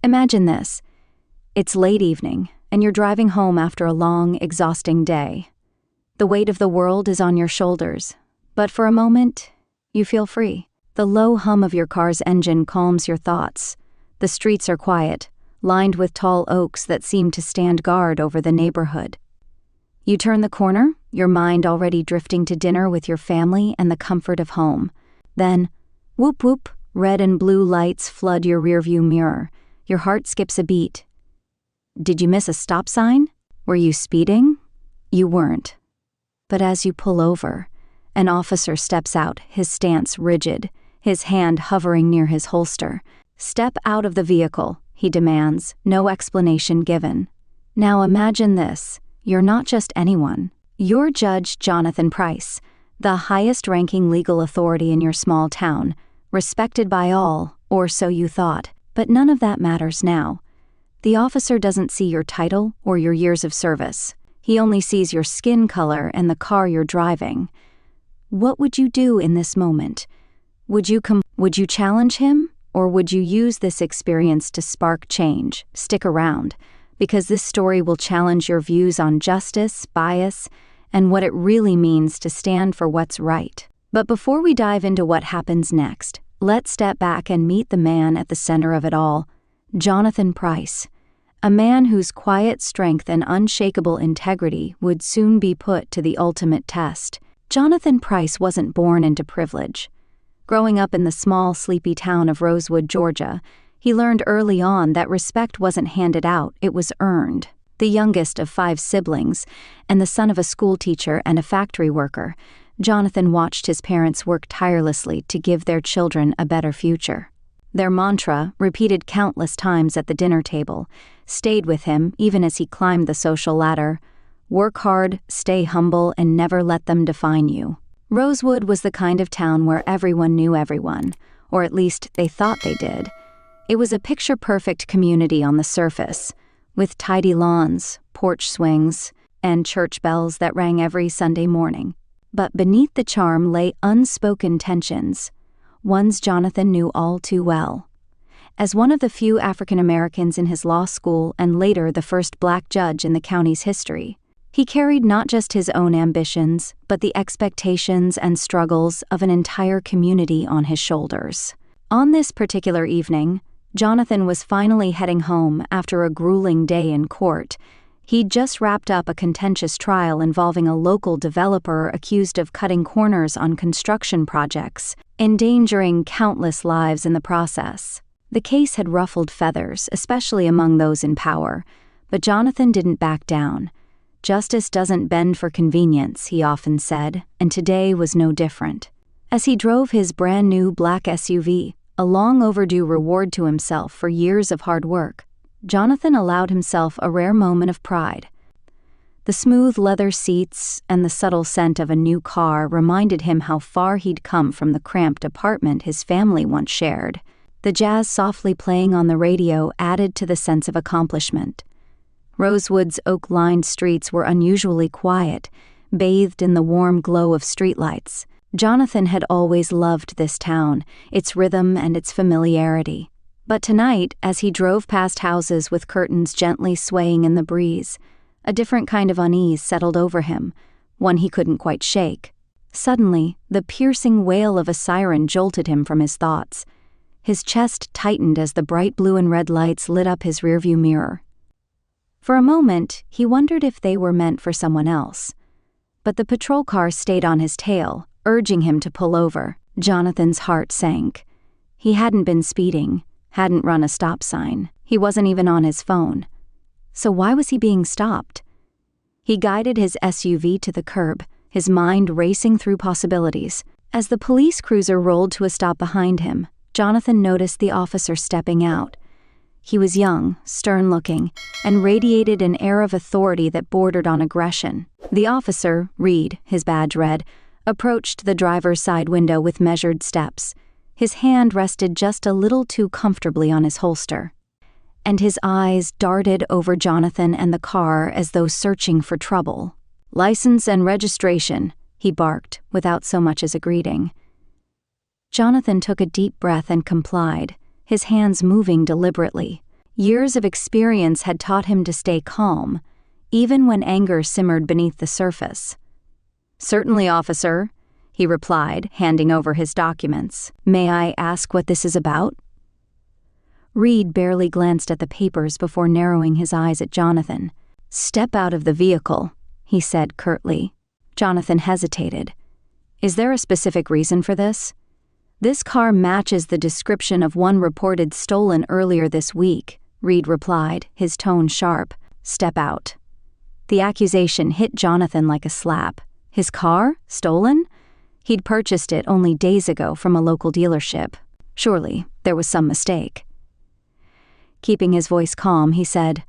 Imagine this. It's late evening, and you're driving home after a long, exhausting day. The weight of the world is on your shoulders, but for a moment, you feel free. The low hum of your car's engine calms your thoughts. The streets are quiet, lined with tall oaks that seem to stand guard over the neighborhood. You turn the corner, your mind already drifting to dinner with your family and the comfort of home. Then, whoop whoop, red and blue lights flood your rearview mirror. Your heart skips a beat. Did you miss a stop sign? Were you speeding? You weren't. But as you pull over, an officer steps out, his stance rigid, his hand hovering near his holster. "Step out of the vehicle," he demands, no explanation given. Now imagine this. You're not just anyone. You're Judge Jonathan Price, the highest-ranking legal authority in your small town, respected by all, or so you thought. But none of that matters now. The officer doesn't see your title or your years of service. He only sees your skin color and the car you're driving. What would you do in this moment? Would you challenge him, or would you use this experience to spark change? Stick around, because this story will challenge your views on justice, bias, and what it really means to stand for what's right. But before we dive into what happens next, let's step back and meet the man at the center of it all, Jonathan Price, a man whose quiet strength and unshakable integrity would soon be put to the ultimate test. Jonathan Price wasn't born into privilege. Growing up in the small, sleepy town of Rosewood, Georgia, he learned early on that respect wasn't handed out, it was earned. The youngest of 5 siblings, and the son of a schoolteacher and a factory worker, Jonathan watched his parents work tirelessly to give their children a better future. Their mantra, repeated countless times at the dinner table, stayed with him even as he climbed the social ladder: work hard, stay humble, and never let them define you. Rosewood was the kind of town where everyone knew everyone, or at least they thought they did. It was a picture-perfect community on the surface, with tidy lawns, porch swings, and church bells that rang every Sunday morning. But beneath the charm lay unspoken tensions, ones Jonathan knew all too well. As one of the few African Americans in his law school and later the first black judge in the county's history, he carried not just his own ambitions, but the expectations and struggles of an entire community on his shoulders. On this particular evening, Jonathan was finally heading home after a grueling day in court. He'd just wrapped up a contentious trial involving a local developer accused of cutting corners on construction projects, endangering countless lives in the process. The case had ruffled feathers, especially among those in power, but Jonathan didn't back down. Justice doesn't bend for convenience, he often said, and today was no different. As he drove his brand-new black SUV, a long-overdue reward to himself for years of hard work, Jonathan allowed himself a rare moment of pride. The smooth leather seats and the subtle scent of a new car reminded him how far he'd come from the cramped apartment his family once shared. The jazz softly playing on the radio added to the sense of accomplishment. Rosewood's oak-lined streets were unusually quiet, bathed in the warm glow of streetlights. Jonathan had always loved this town, its rhythm and its familiarity. But tonight, as he drove past houses with curtains gently swaying in the breeze, a different kind of unease settled over him, one he couldn't quite shake. Suddenly, the piercing wail of a siren jolted him from his thoughts. His chest tightened as the bright blue and red lights lit up his rearview mirror. For a moment, he wondered if they were meant for someone else. But the patrol car stayed on his tail, urging him to pull over. Jonathan's heart sank. He hadn't been speeding, hadn't run a stop sign. He wasn't even on his phone. So why was he being stopped? He guided his SUV to the curb, his mind racing through possibilities. As the police cruiser rolled to a stop behind him, Jonathan noticed the officer stepping out. He was young, stern-looking, and radiated an air of authority that bordered on aggression. The officer, Reed, his badge read, approached the driver's side window with measured steps. His hand rested just a little too comfortably on his holster, and his eyes darted over Jonathan and the car as though searching for trouble. "License and registration," he barked, without so much as a greeting. Jonathan took a deep breath and complied, his hands moving deliberately. Years of experience had taught him to stay calm, even when anger simmered beneath the surface. "Certainly, officer," he replied, handing over his documents. "May I ask what this is about?" Reed barely glanced at the papers before narrowing his eyes at Jonathan. "Step out of the vehicle," he said curtly. Jonathan hesitated. "Is there a specific reason for this?" "This car matches the description of one reported stolen earlier this week," Reed replied, his tone sharp. "Step out." The accusation hit Jonathan like a slap. His car? Stolen? He'd purchased it only days ago from a local dealership. Surely, there was some mistake. Keeping his voice calm, he said,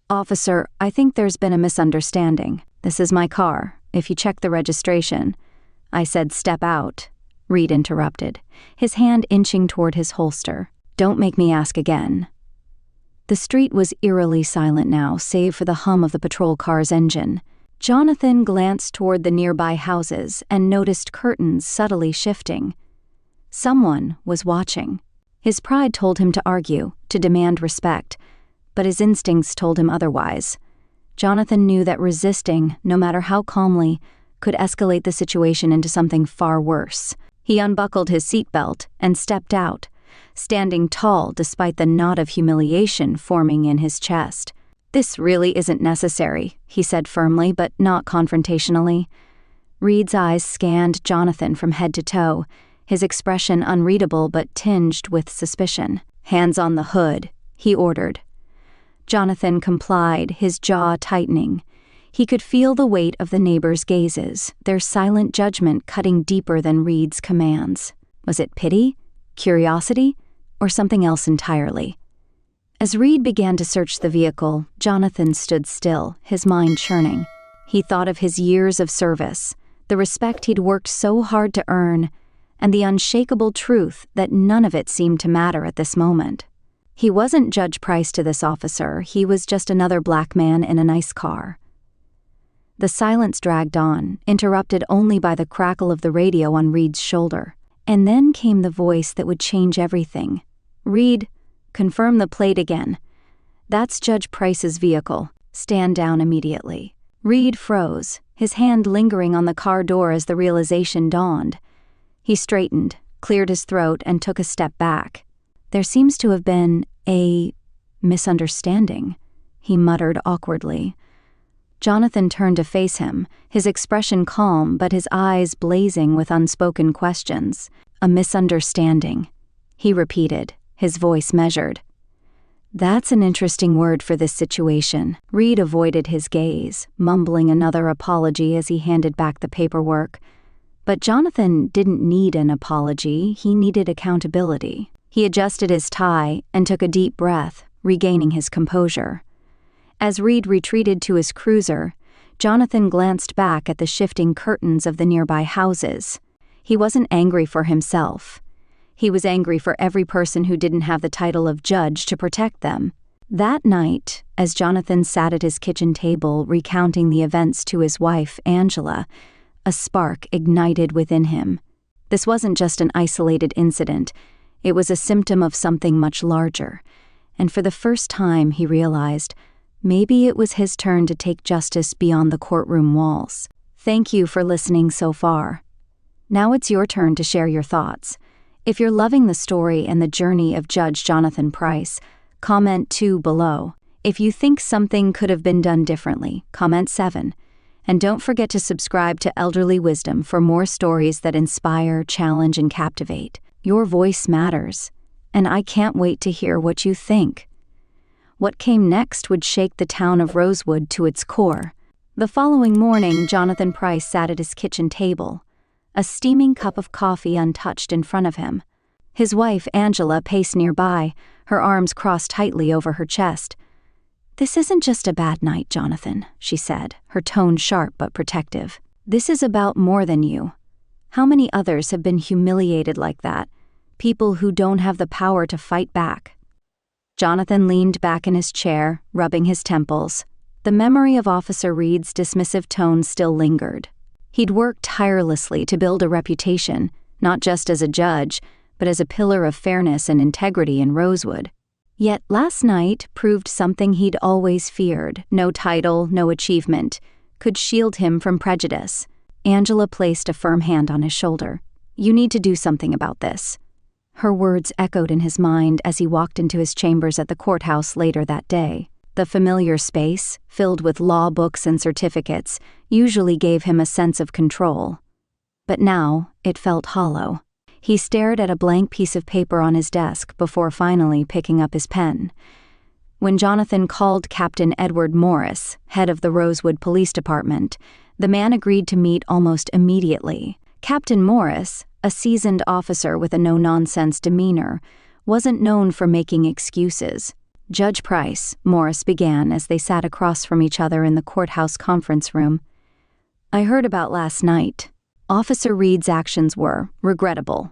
"Officer, I think there's been a misunderstanding. This is my car. If you check the registration." "I said step out," Reed interrupted, his hand inching toward his holster. "Don't make me ask again." The street was eerily silent now, save for the hum of the patrol car's engine. Jonathan glanced toward the nearby houses and noticed curtains subtly shifting. Someone was watching. His pride told him to argue, to demand respect, but his instincts told him otherwise. Jonathan knew that resisting, no matter how calmly, could escalate the situation into something far worse. He unbuckled his seatbelt and stepped out, standing tall despite the knot of humiliation forming in his chest. "This really isn't necessary," he said firmly, but not confrontationally. Reed's eyes scanned Jonathan from head to toe, his expression unreadable but tinged with suspicion. "Hands on the hood," he ordered. Jonathan complied, his jaw tightening. He could feel the weight of the neighbors' gazes, their silent judgment cutting deeper than Reed's commands. Was it pity, curiosity, or something else entirely? As Reed began to search the vehicle, Jonathan stood still, his mind churning. He thought of his years of service, the respect he'd worked so hard to earn, and the unshakable truth that none of it seemed to matter at this moment. He wasn't Judge Price to this officer, he was just another black man in a nice car. The silence dragged on, interrupted only by the crackle of the radio on Reed's shoulder. And then came the voice that would change everything. "Reed, confirm the plate again. That's Judge Price's vehicle. Stand down immediately." Reed froze, his hand lingering on the car door as the realization dawned. He straightened, cleared his throat, and took a step back. "There seems to have been a misunderstanding," he muttered awkwardly. Jonathan turned to face him, his expression calm but his eyes blazing with unspoken questions. "A misunderstanding," he repeated, his voice measured. "That's an interesting word for this situation." Reed avoided his gaze, mumbling another apology as he handed back the paperwork. But Jonathan didn't need an apology, he needed accountability. He adjusted his tie and took a deep breath, regaining his composure. As Reed retreated to his cruiser, Jonathan glanced back at the shifting curtains of the nearby houses. He wasn't angry for himself. He was angry for every person who didn't have the title of judge to protect them. That night, as Jonathan sat at his kitchen table recounting the events to his wife, Angela, a spark ignited within him. This wasn't just an isolated incident. It was a symptom of something much larger. And for the first time, he realized, maybe it was his turn to take justice beyond the courtroom walls. Thank you for listening so far. Now it's your turn to share your thoughts. If you're loving the story and the journey of Judge Jonathan Price, comment 2 below. If you think something could have been done differently, comment 7. And don't forget to subscribe to Elderly Wisdom for more stories that inspire, challenge, and captivate. Your voice matters, and I can't wait to hear what you think. What came next would shake the town of Rosewood to its core. The following morning, Jonathan Price sat at his kitchen table, a steaming cup of coffee untouched in front of him. His wife, Angela, paced nearby, her arms crossed tightly over her chest. "This isn't just a bad night, Jonathan," she said, her tone sharp but protective. "This is about more than you. How many others have been humiliated like that? People who don't have the power to fight back." Jonathan leaned back in his chair, rubbing his temples. The memory of Officer Reed's dismissive tone still lingered. He'd worked tirelessly to build a reputation, not just as a judge, but as a pillar of fairness and integrity in Rosewood. Yet last night proved something he'd always feared. No title, no achievement could shield him from prejudice. Angela placed a firm hand on his shoulder. "You need to do something about this." Her words echoed in his mind as he walked into his chambers at the courthouse later that day. The familiar space, filled with law books and certificates, usually gave him a sense of control. But now, it felt hollow. He stared at a blank piece of paper on his desk before finally picking up his pen. When Jonathan called Captain Edward Morris, head of the Rosewood Police Department, the man agreed to meet almost immediately. Captain Morris, a seasoned officer with a no-nonsense demeanor, wasn't known for making excuses. "Judge Price," Morris began as they sat across from each other in the courthouse conference room. "I heard about last night. Officer Reed's actions were regrettable."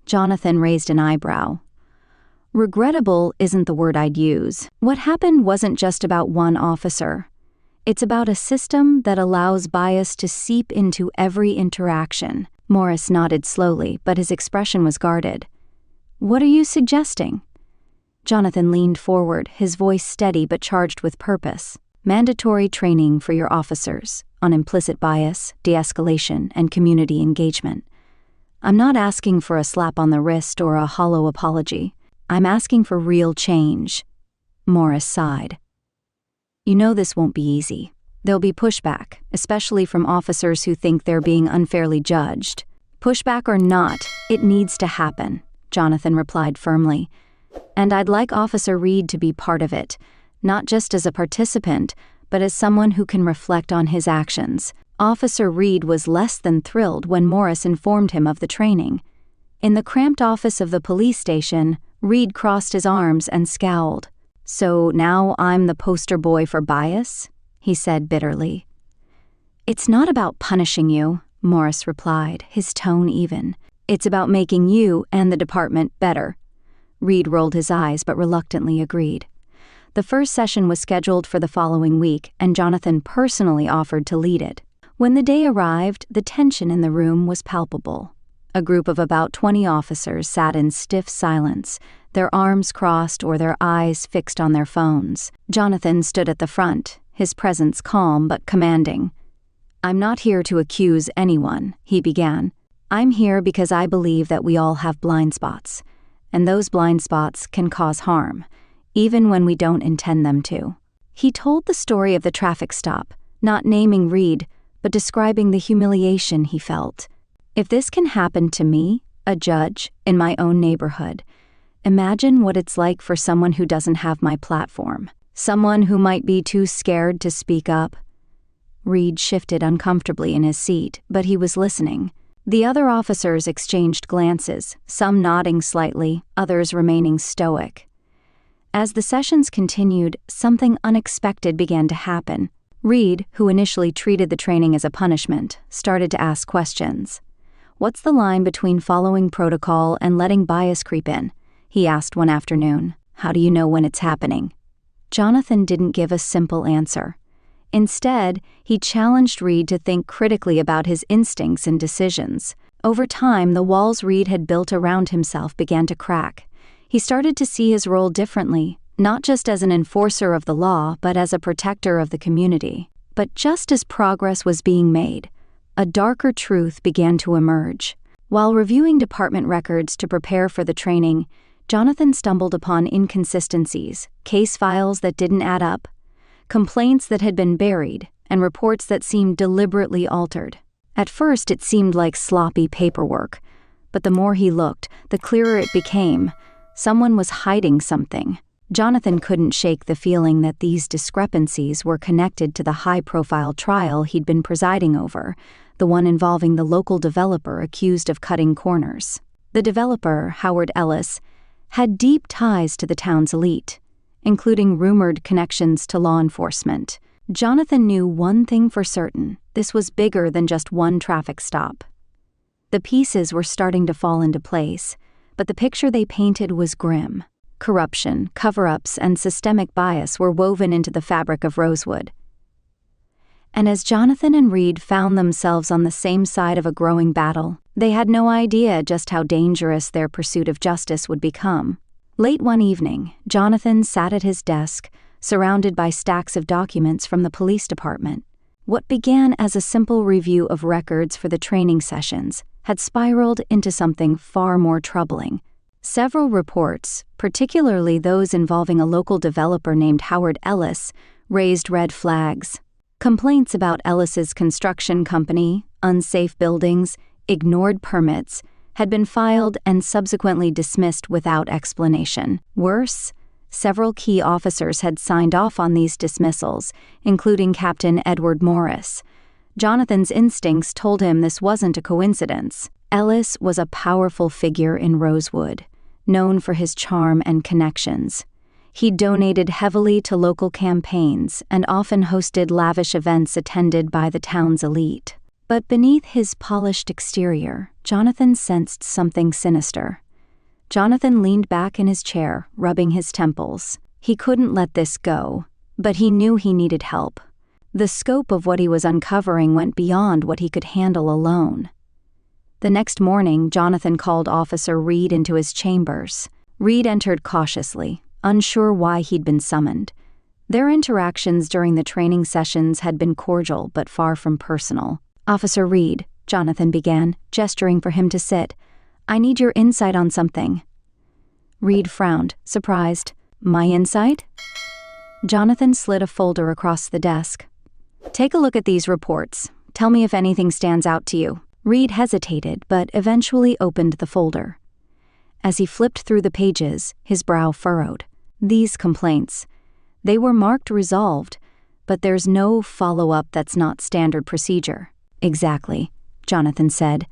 Jonathan raised an eyebrow. "Regrettable isn't the word I'd use. What happened wasn't just about one officer. It's about a system that allows bias to seep into every interaction." Morris nodded slowly, but his expression was guarded. "What are you suggesting?" Jonathan leaned forward, his voice steady but charged with purpose. "Mandatory training for your officers on implicit bias, de-escalation, and community engagement. I'm not asking for a slap on the wrist or a hollow apology. I'm asking for real change." Morris sighed. "You know this won't be easy. There'll be pushback, especially from officers who think they're being unfairly judged. Pushback or not, it needs to happen," Jonathan replied firmly. "And I'd like Officer Reed to be part of it, not just as a participant, but as someone who can reflect on his actions." Officer Reed was less than thrilled when Morris informed him of the training. In the cramped office of the police station, Reed crossed his arms and scowled. "So now I'm the poster boy for bias?" he said bitterly. "It's not about punishing you," Morris replied, his tone even. "It's about making you and the department better." Reed rolled his eyes but reluctantly agreed. The first session was scheduled for the following week, and Jonathan personally offered to lead it. When the day arrived, the tension in the room was palpable. A group of about 20 officers sat in stiff silence, their arms crossed or their eyes fixed on their phones. Jonathan stood at the front, his presence calm but commanding. "I'm not here to accuse anyone," he began. "I'm here because I believe that we all have blind spots, and those blind spots can cause harm, even when we don't intend them to." He told the story of the traffic stop, not naming Reed, but describing the humiliation he felt. "If this can happen to me, a judge, in my own neighborhood, imagine what it's like for someone who doesn't have my platform, someone who might be too scared to speak up." Reed shifted uncomfortably in his seat, but he was listening. The other officers exchanged glances, some nodding slightly, others remaining stoic. As the sessions continued, something unexpected began to happen. Reed, who initially treated the training as a punishment, started to ask questions. "What's the line between following protocol and letting bias creep in?" he asked one afternoon. "How do you know when it's happening?" Jonathan didn't give a simple answer. Instead, he challenged Reed to think critically about his instincts and decisions. Over time, the walls Reed had built around himself began to crack. He started to see his role differently, not just as an enforcer of the law, but as a protector of the community. But just as progress was being made, a darker truth began to emerge. While reviewing department records to prepare for the training, Jonathan stumbled upon inconsistencies, case files that didn't add up, complaints that had been buried, and reports that seemed deliberately altered. At first, it seemed like sloppy paperwork, but the more he looked, the clearer it became. Someone was hiding something. Jonathan couldn't shake the feeling that these discrepancies were connected to the high-profile trial he'd been presiding over, the one involving the local developer accused of cutting corners. The developer, Howard Ellis, had deep ties to the town's elite, including rumored connections to law enforcement. Jonathan knew one thing for certain: this was bigger than just one traffic stop. The pieces were starting to fall into place, but the picture they painted was grim. Corruption, cover-ups, and systemic bias were woven into the fabric of Rosewood. And as Jonathan and Reed found themselves on the same side of a growing battle, they had no idea just how dangerous their pursuit of justice would become. Late one evening, Jonathan sat at his desk, surrounded by stacks of documents from the police department. What began as a simple review of records for the training sessions had spiraled into something far more troubling. Several reports, particularly those involving a local developer named Howard Ellis, raised red flags. Complaints about Ellis's construction company, unsafe buildings, ignored permits, had been filed and subsequently dismissed without explanation. Worse, several key officers had signed off on these dismissals, including Captain Edward Morris. Jonathan's instincts told him this wasn't a coincidence. Ellis was a powerful figure in Rosewood, known for his charm and connections. He donated heavily to local campaigns and often hosted lavish events attended by the town's elite. But beneath his polished exterior, Jonathan sensed something sinister. Jonathan leaned back in his chair, rubbing his temples. He couldn't let this go, but he knew he needed help. The scope of what he was uncovering went beyond what he could handle alone. The next morning, Jonathan called Officer Reed into his chambers. Reed entered cautiously, unsure why he'd been summoned. Their interactions during the training sessions had been cordial but far from personal. "Officer Reed," Jonathan began, gesturing for him to sit. "I need your insight on something." Reed frowned, surprised. "My insight?" Jonathan slid a folder across the desk. "Take a look at these reports. Tell me if anything stands out to you." Reed hesitated, but eventually opened the folder. As he flipped through the pages, his brow furrowed. These complaints. They were marked resolved, but there's no follow-up that's not standard procedure. "Exactly," Jonathan said.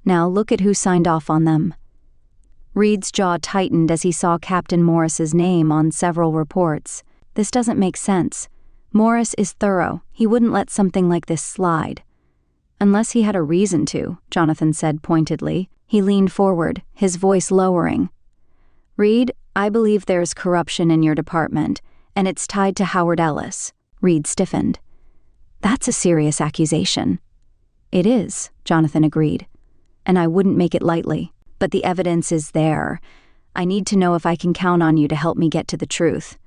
"Now look at who signed off on them." Reed's jaw tightened as he saw Captain Morris's name on several reports. "This doesn't make sense. Morris is thorough. He wouldn't let something like this slide." "Unless he had a reason to," Jonathan said pointedly. He leaned forward, his voice lowering. "Reed, I believe there's corruption in your department, and it's tied to Howard Ellis." Reed stiffened. "That's a serious accusation." "It is," Jonathan agreed. "And I wouldn't make it lightly. But the evidence is there. I need to know if I can count on you to help me get to the truth."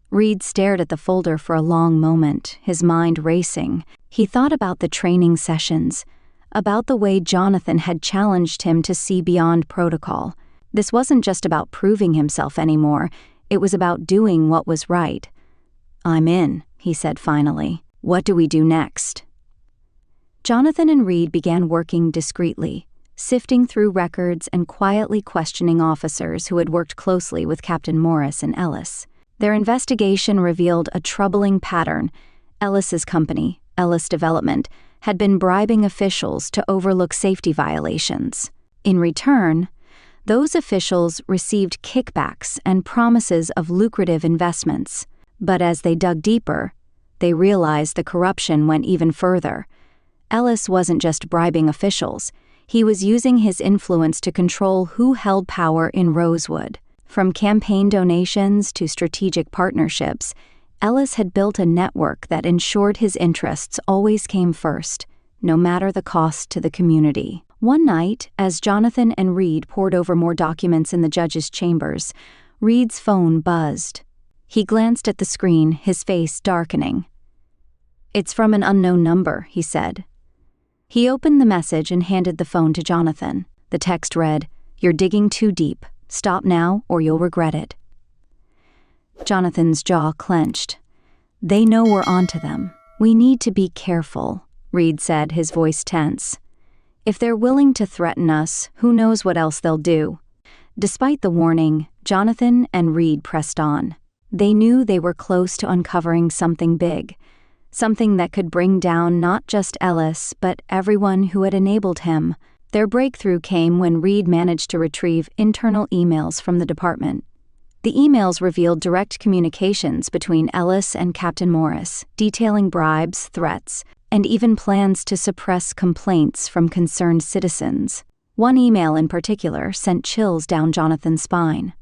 Reed stared at the folder for a long moment, his mind racing. He thought about the training sessions, about the way Jonathan had challenged him to see beyond protocol. This wasn't just about proving himself anymore, it was about doing what was right. "I'm in," he said finally. "What do we do next?" Jonathan and Reed began working discreetly, sifting through records and quietly questioning officers who had worked closely with Captain Morris and Ellis. Their investigation revealed a troubling pattern. Ellis's company, Ellis Development, had been bribing officials to overlook safety violations. In return, those officials received kickbacks and promises of lucrative investments. But as they dug deeper, they realized the corruption went even further. Ellis wasn't just bribing officials. He was using his influence to control who held power in Rosewood. From campaign donations to strategic partnerships, Ellis had built a network that ensured his interests always came first, no matter the cost to the community. One night, as Jonathan and Reed pored over more documents in the judge's chambers, Reed's phone buzzed. He glanced at the screen, his face darkening. "It's from an unknown number," he said. He opened the message and handed the phone to Jonathan. The text read, "You're digging too deep. Stop now or you'll regret it." Jonathan's jaw clenched. "They know we're onto them. We need to be careful," Reed said, his voice tense. "If they're willing to threaten us, who knows what else they'll do." Despite the warning, Jonathan and Reed pressed on. They knew they were close to uncovering something big, something that could bring down not just Ellis, but everyone who had enabled him. Their breakthrough came when Reed managed to retrieve internal emails from the department. The emails revealed direct communications between Ellis and Captain Morris, detailing bribes, threats, and even plans to suppress complaints from concerned citizens. One email in particular sent chills down Jonathan's spine.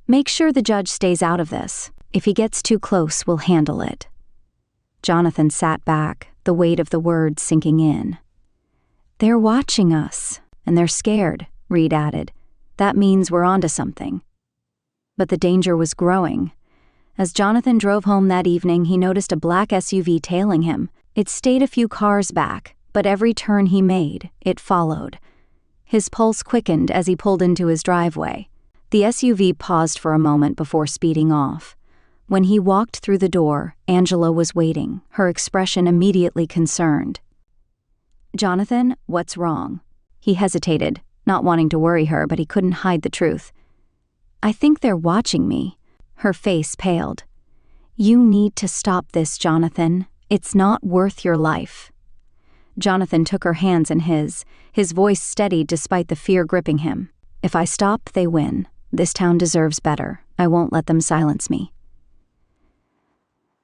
"Make sure the judge stays out of this. If he gets too close, we'll handle it." Jonathan sat back, the weight of the words sinking in. "They're watching us, and they're scared," Reed added. "That means we're onto something." But the danger was growing. As Jonathan drove home that evening, he noticed a black SUV tailing him. It stayed a few cars back, but every turn he made, it followed. His pulse quickened as he pulled into his driveway. The SUV paused for a moment before speeding off. When he walked through the door, Angela was waiting, her expression immediately concerned. "Jonathan, what's wrong?" He hesitated, not wanting to worry her, but he couldn't hide the truth. "I think they're watching me." Her face paled. "You need to stop this, Jonathan. It's not worth your life." Jonathan took her hands in his voice steadied despite the fear gripping him. "If I stop, they win. This town deserves better. I won't let them silence me."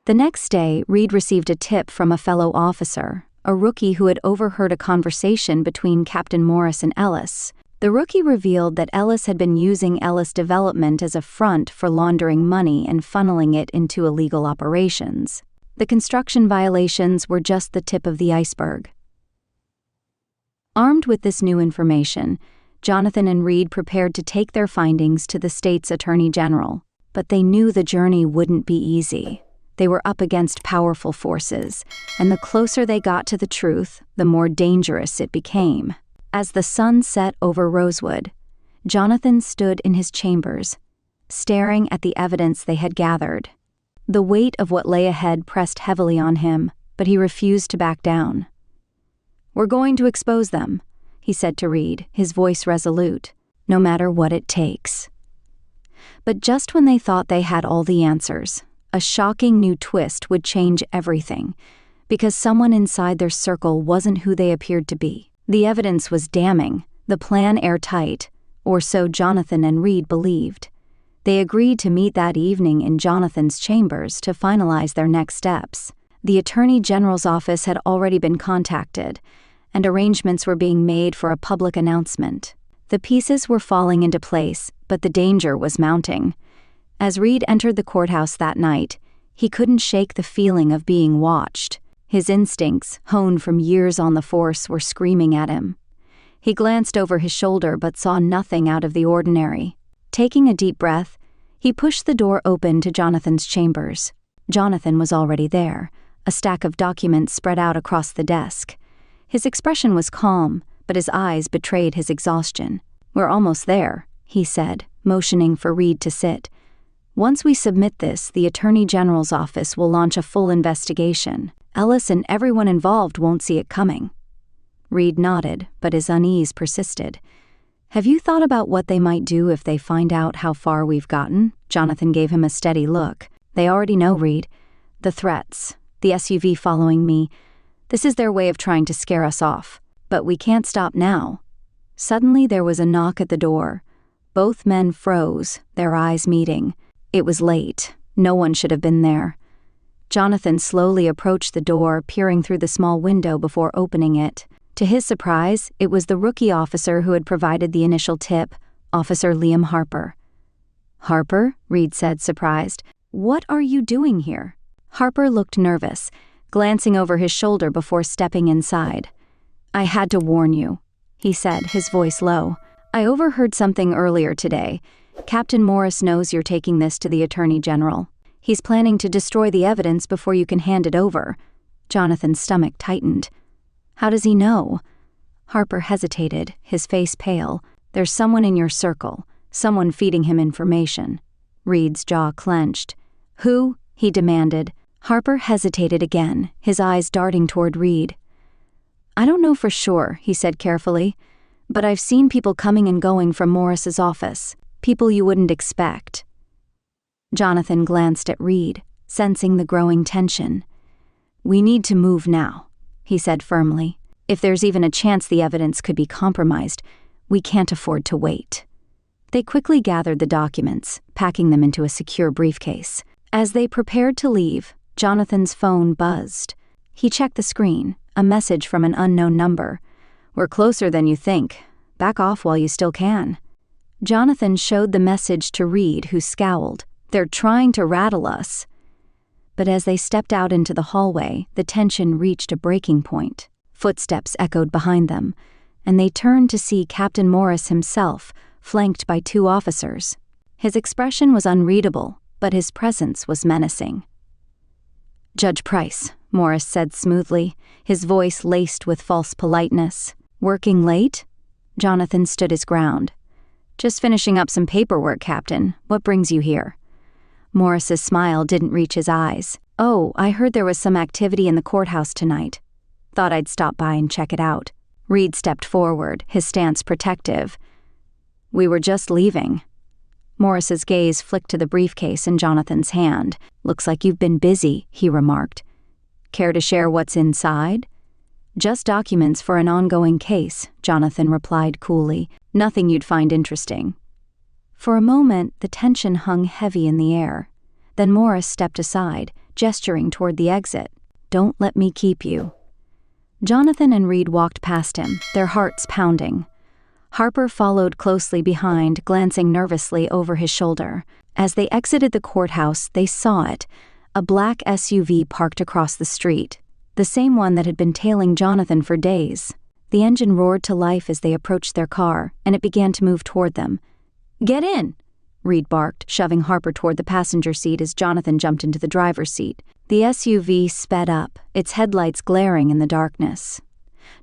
The next day, Reed received a tip from a fellow officer, a rookie who had overheard a conversation between Captain Morris and Ellis. The rookie revealed that Ellis had been using Ellis Development as a front for laundering money and funneling it into illegal operations. The construction violations were just the tip of the iceberg. Armed with this new information, Jonathan and Reed prepared to take their findings to the state's attorney general. But they knew the journey wouldn't be easy. They were up against powerful forces, and the closer they got to the truth, the more dangerous it became. As the sun set over Rosewood, Jonathan stood in his chambers, staring at the evidence they had gathered. The weight of what lay ahead pressed heavily on him, but he refused to back down. "We're going to expose them," he said to Reed, his voice resolute, "no matter what it takes." But just when they thought they had all the answers, a shocking new twist would change everything, because someone inside their circle wasn't who they appeared to be. The evidence was damning, the plan airtight, or so Jonathan and Reed believed. They agreed to meet that evening in Jonathan's chambers to finalize their next steps. The Attorney General's office had already been contacted, and arrangements were being made for a public announcement. The pieces were falling into place, but the danger was mounting. As Reed entered the courthouse that night, he couldn't shake the feeling of being watched. His instincts, honed from years on the force, were screaming at him. He glanced over his shoulder but saw nothing out of the ordinary. Taking a deep breath, he pushed the door open to Jonathan's chambers. Jonathan was already there, a stack of documents spread out across the desk. His expression was calm, but his eyes betrayed his exhaustion. "We're almost there," he said, motioning for Reed to sit. "Once we submit this, the Attorney General's office will launch a full investigation. Ellis and everyone involved won't see it coming." Reed nodded, but his unease persisted. "Have you thought about what they might do if they find out how far we've gotten?" Jonathan gave him a steady look. "They already know, Reed. The threats, the SUV following me. This is their way of trying to scare us off. But we can't stop now." Suddenly there was a knock at the door. Both men froze, their eyes meeting. It was late. No one should have been there. Jonathan slowly approached the door, peering through the small window before opening it. To his surprise, it was the rookie officer who had provided the initial tip, Officer Liam Harper. "Harper?" Reed said, surprised. "What are you doing here?" Harper looked nervous, glancing over his shoulder before stepping inside. "I had to warn you," he said, his voice low. "I overheard something earlier today. Captain Morris knows you're taking this to the Attorney General. He's planning to destroy the evidence before you can hand it over." Jonathan's stomach tightened. "How does he know?" Harper hesitated, his face pale. "There's someone in your circle, someone feeding him information." Reed's jaw clenched. "Who?" he demanded. Harper hesitated again, his eyes darting toward Reed. "I don't know for sure," he said carefully, "but I've seen people coming and going from Morris's office. People you wouldn't expect." Jonathan glanced at Reed, sensing the growing tension. "We need to move now," he said firmly. "If there's even a chance the evidence could be compromised, we can't afford to wait." They quickly gathered the documents, packing them into a secure briefcase. As they prepared to leave, Jonathan's phone buzzed. He checked the screen, a message from an unknown number. "We're closer than you think. Back off while you still can." Jonathan showed the message to Reed, who scowled. "They're trying to rattle us." But as they stepped out into the hallway, the tension reached a breaking point. Footsteps echoed behind them, and they turned to see Captain Morris himself, flanked by two officers. His expression was unreadable, but his presence was menacing. "Judge Price," Morris said smoothly, his voice laced with false politeness. "Working late?" Jonathan stood his ground. "Just finishing up some paperwork, Captain. What brings you here?" Morris's smile didn't reach his eyes. "Oh, I heard there was some activity in the courthouse tonight. Thought I'd stop by and check it out." Reed stepped forward, his stance protective. "We were just leaving." Morris's gaze flicked to the briefcase in Jonathan's hand. "Looks like you've been busy," he remarked. "Care to share what's inside?" "Just documents for an ongoing case," Jonathan replied coolly. "Nothing you'd find interesting." For a moment, the tension hung heavy in the air. Then Morris stepped aside, gesturing toward the exit. "Don't let me keep you." Jonathan and Reed walked past him, their hearts pounding. Harper followed closely behind, glancing nervously over his shoulder. As they exited the courthouse, they saw it, a black SUV parked across the street, the same one that had been tailing Jonathan for days. The engine roared to life as they approached their car, and it began to move toward them. "Get in!" Reed barked, shoving Harper toward the passenger seat as Jonathan jumped into the driver's seat. The SUV sped up, its headlights glaring in the darkness.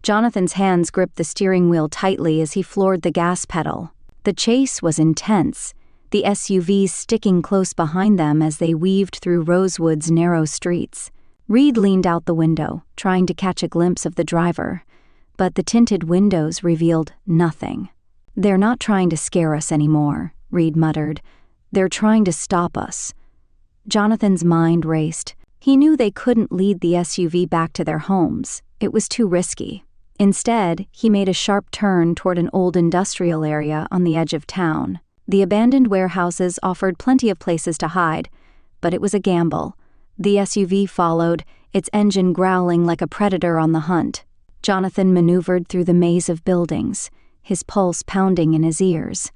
Jonathan's hands gripped the steering wheel tightly as he floored the gas pedal. The chase was intense, the SUVs sticking close behind them as they weaved through Rosewood's narrow streets. Reed leaned out the window, trying to catch a glimpse of the driver, but the tinted windows revealed nothing. "They're not trying to scare us anymore," Reed muttered. "They're trying to stop us." Jonathan's mind raced. He knew they couldn't lead the SUV back to their homes. It was too risky. Instead, he made a sharp turn toward an old industrial area on the edge of town. The abandoned warehouses offered plenty of places to hide, but it was a gamble. The SUV followed, its engine growling like a predator on the hunt. Jonathan maneuvered through the maze of buildings, his pulse pounding in his ears.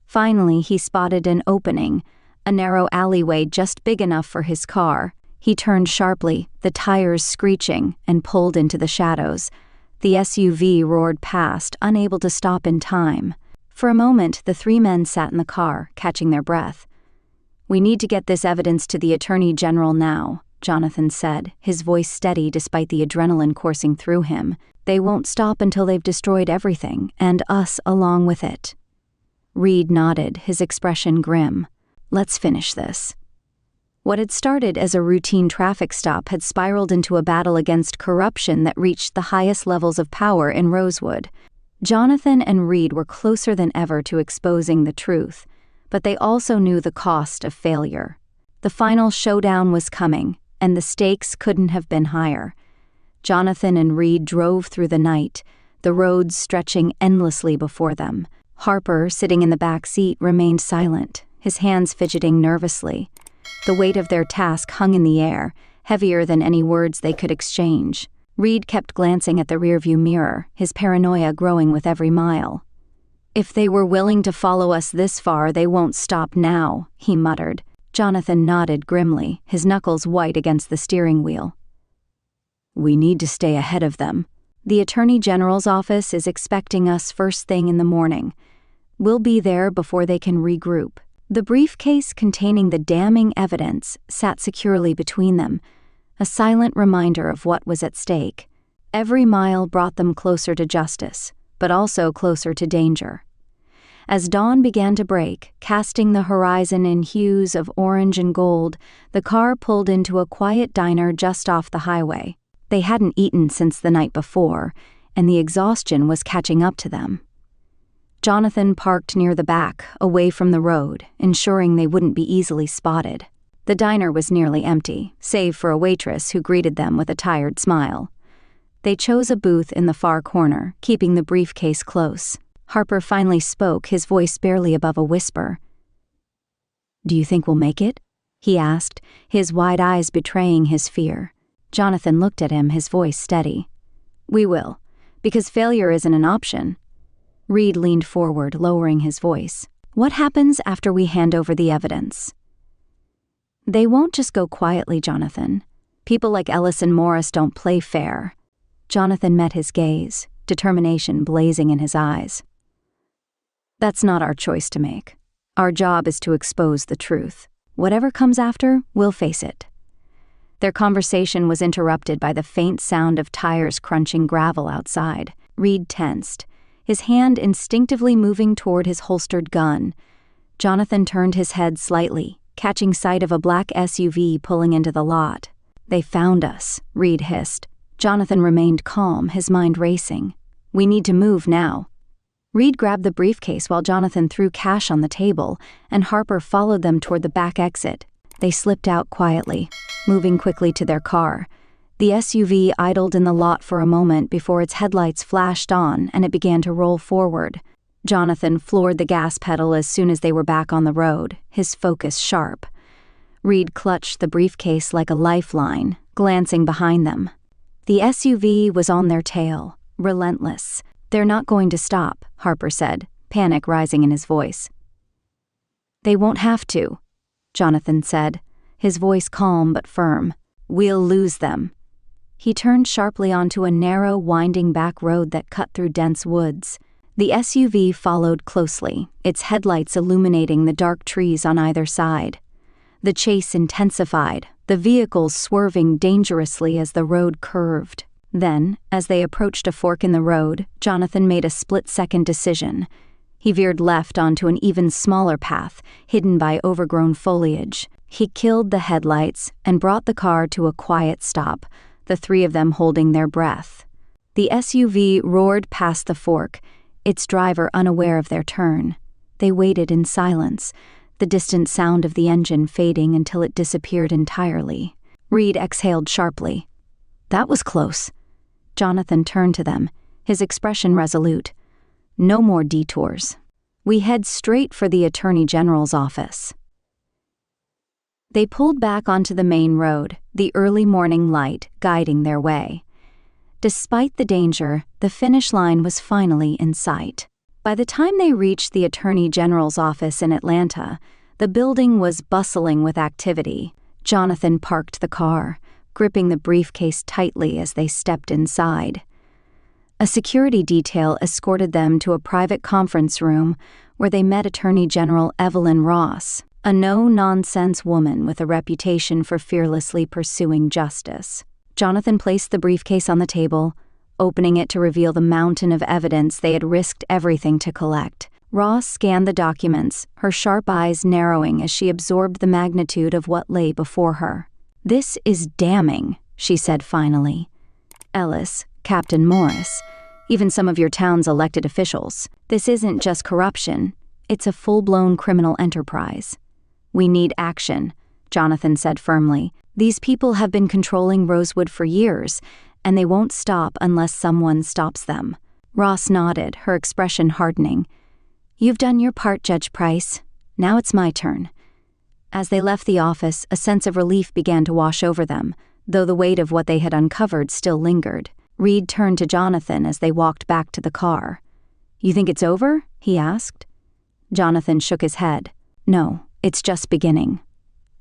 Finally, he spotted an opening, a narrow alleyway just big enough for his car. He turned sharply, the tires screeching, and pulled into the shadows. The SUV roared past, unable to stop in time. For a moment, the three men sat in the car, catching their breath. "We need to get this evidence to the Attorney General now," Jonathan said, his voice steady despite the adrenaline coursing through him. "They won't stop until they've destroyed everything, and us along with it." Reed nodded, his expression grim. "Let's finish this." What had started as a routine traffic stop had spiraled into a battle against corruption that reached the highest levels of power in Rosewood. Jonathan and Reed were closer than ever to exposing the truth, but they also knew the cost of failure. The final showdown was coming, and the stakes couldn't have been higher. Jonathan and Reed drove through the night, the roads stretching endlessly before them. Harper, sitting in the back seat, remained silent, his hands fidgeting nervously. The weight of their task hung in the air, heavier than any words they could exchange. Reed kept glancing at the rearview mirror, his paranoia growing with every mile. "If they were willing to follow us this far, they won't stop now," he muttered. Jonathan nodded grimly, his knuckles white against the steering wheel. "We need to stay ahead of them. The Attorney General's office is expecting us first thing in the morning. We'll be there before they can regroup." The briefcase containing the damning evidence sat securely between them, a silent reminder of what was at stake. Every mile brought them closer to justice, but also closer to danger. As dawn began to break, casting the horizon in hues of orange and gold, the car pulled into a quiet diner just off the highway. They hadn't eaten since the night before, and the exhaustion was catching up to them. Jonathan parked near the back, away from the road, ensuring they wouldn't be easily spotted. The diner was nearly empty, save for a waitress who greeted them with a tired smile. They chose a booth in the far corner, keeping the briefcase close. Harper finally spoke, his voice barely above a whisper. "Do you think we'll make it?" he asked, his wide eyes betraying his fear. Jonathan looked at him, his voice steady. "We will, because failure isn't an option." Reed leaned forward, lowering his voice. "What happens after we hand over the evidence?" "They won't just go quietly, Jonathan. People like Ellis and Morris don't play fair." Jonathan met his gaze, determination blazing in his eyes. "That's not our choice to make. Our job is to expose the truth. Whatever comes after, we'll face it." Their conversation was interrupted by the faint sound of tires crunching gravel outside. Reed tensed, his hand instinctively moving toward his holstered gun. Jonathan turned his head slightly, catching sight of a black SUV pulling into the lot. "They found us," Reed hissed. Jonathan remained calm, his mind racing. "We need to move now." Reed grabbed the briefcase while Jonathan threw cash on the table, and Harper followed them toward the back exit. They slipped out quietly, moving quickly to their car. The SUV idled in the lot for a moment before its headlights flashed on and it began to roll forward. Jonathan floored the gas pedal as soon as they were back on the road, his focus sharp. Reed clutched the briefcase like a lifeline, glancing behind them. The SUV was on their tail, relentless. "They're not going to stop," Harper said, panic rising in his voice. "They won't have to," Jonathan said, his voice calm but firm. "We'll lose them." He turned sharply onto a narrow, winding back road that cut through dense woods. The SUV followed closely, its headlights illuminating the dark trees on either side. The chase intensified, the vehicles swerving dangerously as the road curved. Then, as they approached a fork in the road, Jonathan made a split-second decision. He veered left onto an even smaller path, hidden by overgrown foliage. He killed the headlights and brought the car to a quiet stop, the three of them holding their breath. The SUV roared past the fork, its driver unaware of their turn. They waited in silence, the distant sound of the engine fading until it disappeared entirely. Reed exhaled sharply. "That was close." Jonathan turned to them, his expression resolute. "No more detours. We head straight for the Attorney General's office." They pulled back onto the main road, the early morning light guiding their way. Despite the danger, the finish line was finally in sight. By the time they reached the Attorney General's office in Atlanta, the building was bustling with activity. Jonathan parked the car, gripping the briefcase tightly as they stepped inside. A security detail escorted them to a private conference room where they met Attorney General Evelyn Ross, a no-nonsense woman with a reputation for fearlessly pursuing justice. Jonathan placed the briefcase on the table, opening it to reveal the mountain of evidence they had risked everything to collect. Ross scanned the documents, her sharp eyes narrowing as she absorbed the magnitude of what lay before her. "This is damning," she said finally. "Ellis, Captain Morris, even some of your town's elected officials. This isn't just corruption, it's a full-blown criminal enterprise." "We need action," Jonathan said firmly. "These people have been controlling Rosewood for years, and they won't stop unless someone stops them." Ross nodded, her expression hardening. "You've done your part, Judge Price. Now it's my turn." As they left the office, a sense of relief began to wash over them, though the weight of what they had uncovered still lingered. Reed turned to Jonathan as they walked back to the car. "You think it's over?" he asked. Jonathan shook his head. "No, it's just beginning."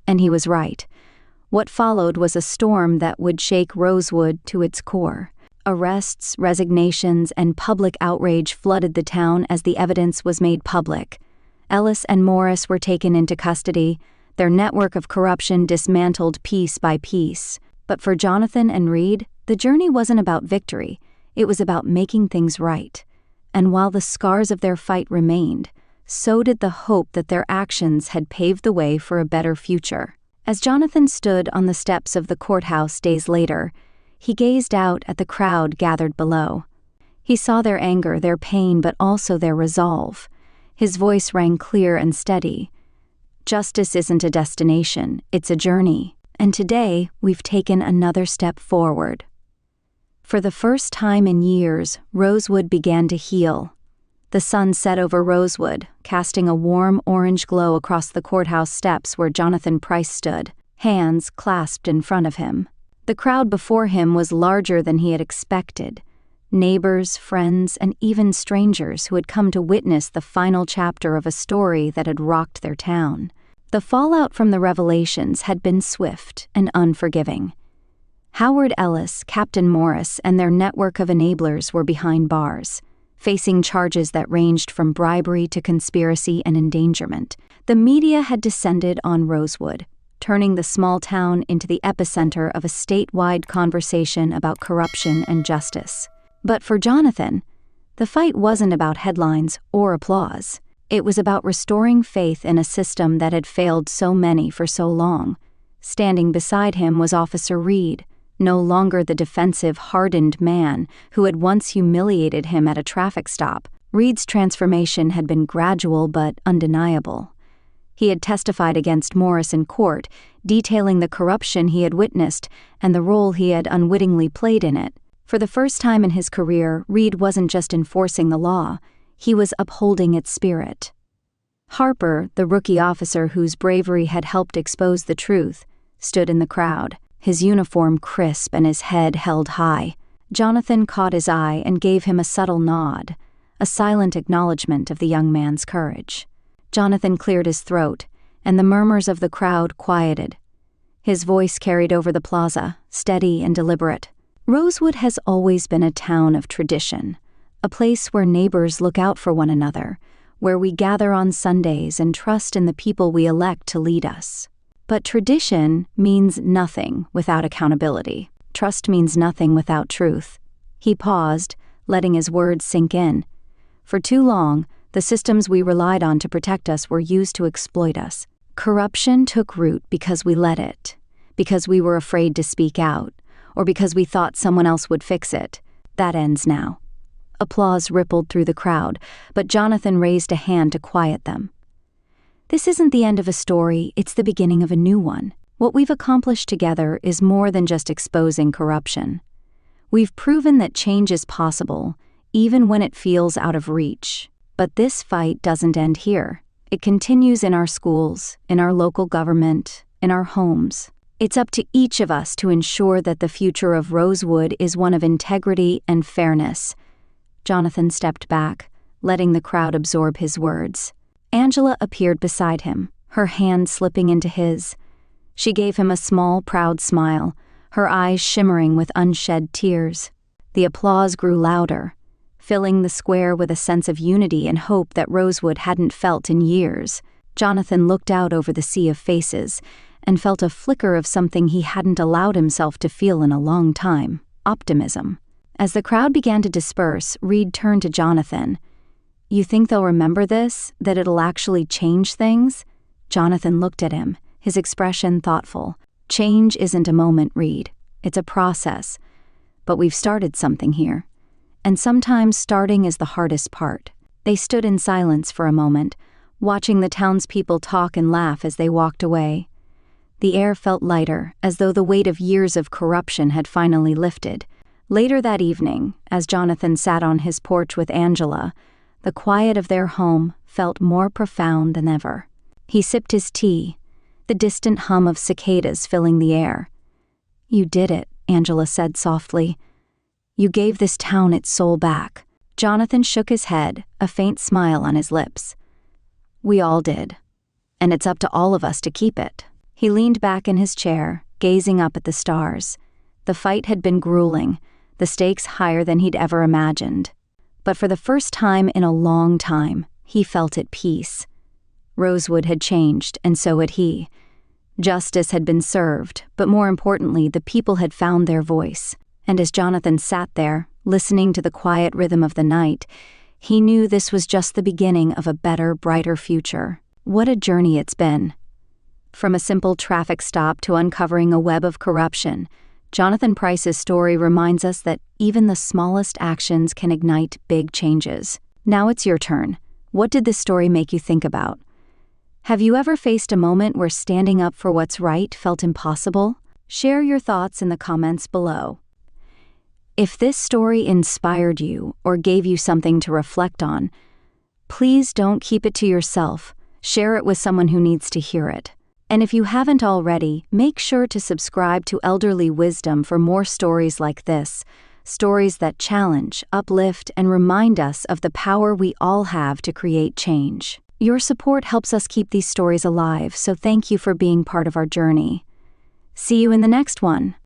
And he was right. What followed was a storm that would shake Rosewood to its core. Arrests, resignations, and public outrage flooded the town as the evidence was made public. Ellis and Morris were taken into custody, their network of corruption dismantled piece by piece. But for Jonathan and Reed, the journey wasn't about victory, it was about making things right. And while the scars of their fight remained, so did the hope that their actions had paved the way for a better future. As Jonathan stood on the steps of the courthouse days later, he gazed out at the crowd gathered below. He saw their anger, their pain, but also their resolve. His voice rang clear and steady. "Justice isn't a destination, it's a journey, and today we've taken another step forward." For the first time in years, Rosewood began to heal. The sun set over Rosewood, casting a warm orange glow across the courthouse steps where Jonathan Price stood, hands clasped in front of him. The crowd before him was larger than he had expected. Neighbors, friends, and even strangers who had come to witness the final chapter of a story that had rocked their town. The fallout from the revelations had been swift and unforgiving. Howard Ellis, Captain Morris, and their network of enablers were behind bars, facing charges that ranged from bribery to conspiracy and endangerment. The media had descended on Rosewood, turning the small town into the epicenter of a statewide conversation about corruption and justice. But for Jonathan, the fight wasn't about headlines or applause. It was about restoring faith in a system that had failed so many for so long. Standing beside him was Officer Reed, no longer the defensive, hardened man who had once humiliated him at a traffic stop. Reed's transformation had been gradual but undeniable. He had testified against Morris in court, detailing the corruption he had witnessed and the role he had unwittingly played in it. For the first time in his career, Reed wasn't just enforcing the law, he was upholding its spirit. Harper, the rookie officer whose bravery had helped expose the truth, stood in the crowd, his uniform crisp and his head held high. Jonathan caught his eye and gave him a subtle nod, a silent acknowledgement of the young man's courage. Jonathan cleared his throat, and the murmurs of the crowd quieted. His voice carried over the plaza, steady and deliberate. Rosewood has always been a town of tradition, a place where neighbors look out for one another, where we gather on Sundays and trust in the people we elect to lead us. But tradition means nothing without accountability. Trust means nothing without truth. He paused, letting his words sink in. For too long, the systems we relied on to protect us were used to exploit us. Corruption took root because we let it, because we were afraid to speak out, or because we thought someone else would fix it. That ends now. Applause rippled through the crowd, but Jonathan raised a hand to quiet them. This isn't the end of a story, it's the beginning of a new one. What we've accomplished together is more than just exposing corruption. We've proven that change is possible, even when it feels out of reach. But this fight doesn't end here. It continues in our schools, in our local government, in our homes. It's up to each of us to ensure that the future of Rosewood is one of integrity and fairness. Jonathan stepped back, letting the crowd absorb his words. Angela appeared beside him, her hand slipping into his. She gave him a small, proud smile, her eyes shimmering with unshed tears. The applause grew louder, filling the square with a sense of unity and hope that Rosewood hadn't felt in years. Jonathan looked out over the sea of faces and felt a flicker of something he hadn't allowed himself to feel in a long time: optimism. As the crowd began to disperse, Reed turned to Jonathan. "You think they'll remember this? That it'll actually change things?" Jonathan looked at him, his expression thoughtful. "Change isn't a moment, Reed. It's a process. But we've started something here. And sometimes starting is the hardest part." They stood in silence for a moment, watching the townspeople talk and laugh as they walked away. The air felt lighter, as though the weight of years of corruption had finally lifted. Later that evening, as Jonathan sat on his porch with Angela, the quiet of their home felt more profound than ever. He sipped his tea, the distant hum of cicadas filling the air. "You did it," Angela said softly. "You gave this town its soul back." Jonathan shook his head, a faint smile on his lips. "We all did. And it's up to all of us to keep it." He leaned back in his chair, gazing up at the stars. The fight had been grueling, the stakes higher than he'd ever imagined. But for the first time in a long time, he felt at peace. Rosewood had changed, and so had he. Justice had been served, but more importantly, the people had found their voice. And as Jonathan sat there, listening to the quiet rhythm of the night, he knew this was just the beginning of a better, brighter future. What a journey it's been. From a simple traffic stop to uncovering a web of corruption, Jonathan Pryce's story reminds us that even the smallest actions can ignite big changes. Now it's your turn. What did this story make you think about? Have you ever faced a moment where standing up for what's right felt impossible? Share your thoughts in the comments below. If this story inspired you or gave you something to reflect on, please don't keep it to yourself. Share it with someone who needs to hear it. And if you haven't already, make sure to subscribe to Elderly Wisdom for more stories like this, stories that challenge, uplift, and remind us of the power we all have to create change. Your support helps us keep these stories alive, so thank you for being part of our journey. See you in the next one.